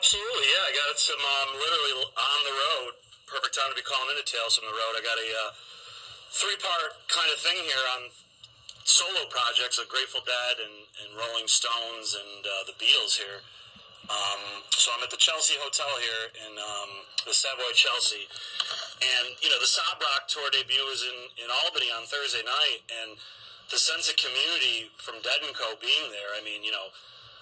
Absolutely, yeah. I got some literally on the road. Perfect time to be calling into Tales from the Road. I got a three-part kind of thing here on solo projects of Grateful Dead and Rolling Stones and the Beatles here. So I'm at the Chelsea Hotel here in the Savoy, Chelsea. And, you know, the Sob Rock tour debut was in Albany on Thursday night, and the sense of community from Dead & Co. being there, I mean, you know,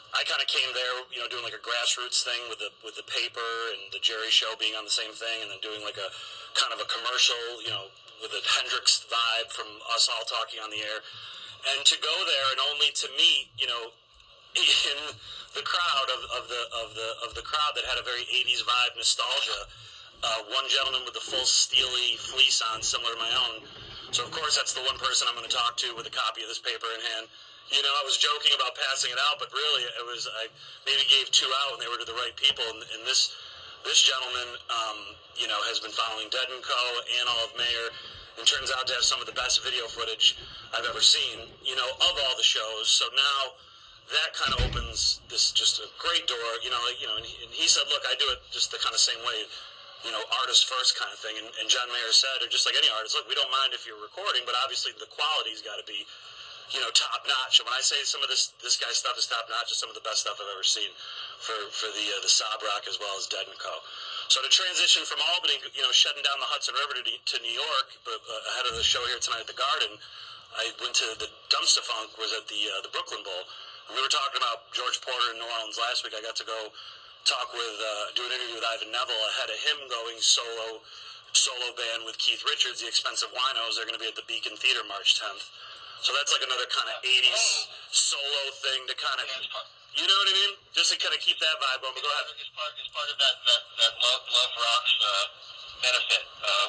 I kind of came there, you know, doing like a grassroots thing with the paper and the Jerry Show being on the same thing, and then doing like a kind of a commercial, you know, with a Hendrix vibe from us all talking on the air. And to go there and only to meet, you know, in the crowd of the crowd that had a very 80s vibe, nostalgia, one gentleman with the full steely fleece on, similar to my own. So of course that's the one person I'm going to talk to with a copy of this paper in hand. You know, I was joking about passing it out, but really it was, I maybe gave two out and they were to the right people. And this gentleman, you know, has been following Dead & Co. and Olive Mayer, and turns out to have some of the best video footage I've ever seen, you know, of all the shows. So now that kind of opens this just a great door, you know, and he said, look, I do it just the kind of same way, you know, artist first kind of thing. And John Mayer said, or just like any artist, look, we don't mind if you're recording, but obviously the quality's got to be, you know, top notch. And when I say some of this guy's stuff is top notch, it's some of the best stuff I've ever seen for the Sob Rock as well as Dead & Co. So to transition from Albany, you know, shutting down the Hudson River to New York, but ahead of the show here tonight at the Garden, I went to the Dumpster Funk, was at the Brooklyn Bowl. And we were talking about George Porter in New Orleans last week. I got to go talk with, do an interview with Ivan Neville ahead of him going solo band with Keith Richards, the X-Pensive Winos. They're going to be at the Beacon Theater March 10th. So that's like another kind of 80s solo thing to kind of, you know what I mean? Just to kind of keep that vibe going. But go ahead. It's part of that Love Rocks benefit,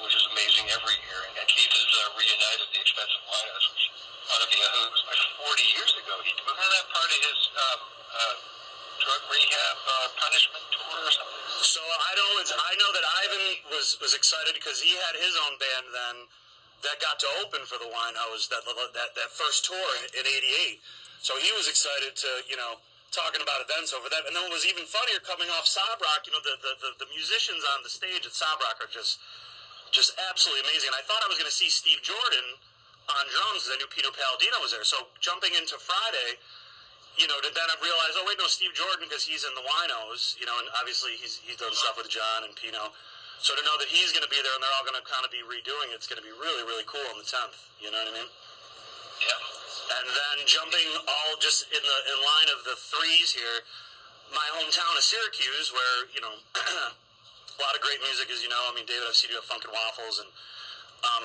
which is amazing every year. And Keith has reunited the X-Pensive Winos, which ought to be a hoot. It was like 40 years ago. Wasn't that part of his drug rehab punishment tour or something? So I know that Ivan was excited because he had his own band then that got to open for the Winos that first tour in '88. So he was excited to, you know, talking about it then. So for that, and then what was even funnier coming off Sob Rock, you know, the musicians on the stage at Sob Rock are just absolutely amazing. And I thought I was going to see Steve Jordan on drums because I knew Peter Palladino was there. So jumping into Friday, you know, then I realized, oh wait, no, Steve Jordan, because he's in the Winos, you know, and obviously he's done stuff with John and Pino. So to know that he's going to be there and they're all going to kind of be redoing it, it's going to be really, really cool on the 10th. You know what I mean? Yeah. And then jumping all just in line of the threes here, my hometown of Syracuse, where, you know, a lot of great music, as you know. I mean, David, I've seen you at Funkin' Waffles, and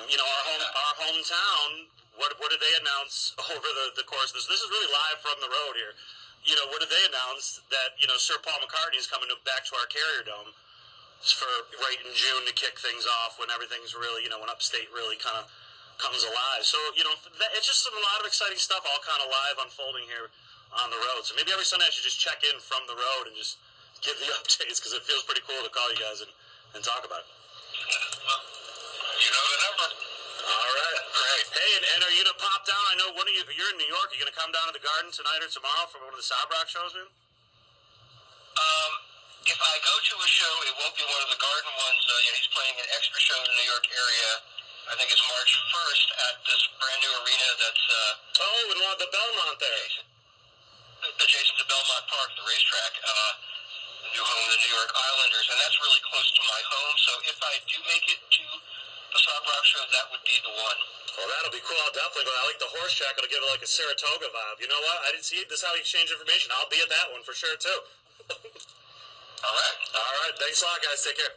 you know, our hometown. What did they announce over the course of this? This is really live from the road here. You know, what did they announce? That, you know, Sir Paul McCartney is coming back to our Carrier Dome for right in June to kick things off when everything's really, you know, when upstate really kind of comes alive. So, you know, it's just a lot of exciting stuff all kind of live unfolding here on the road. So maybe every Sunday I should just check in from the road and just give the updates, because it feels pretty cool to call you guys and talk about it. Well, you know the number. All right. Great. Hey, and are you going to pop down? I know you're in New York. Are you going to come down to the Garden tonight or tomorrow for one of the Sob Rock shows, man? If I go to a show, it won't be one of the Garden ones. He's playing an extra show in the New York area. I think it's March 1st at this brand new arena that's... in the Belmont there. Adjacent to Belmont Park, the racetrack. The new home of the New York Islanders. And that's really close to my home. So if I do make it to the Sob Rock show, that would be the one. Well, that'll be cool. I'll definitely go. I like the horse track. It'll give it like a Saratoga vibe. You know what? I didn't see it. This is how you exchange information. I'll be at that one for sure, too. All right. All right. Thanks a lot, guys. Take care.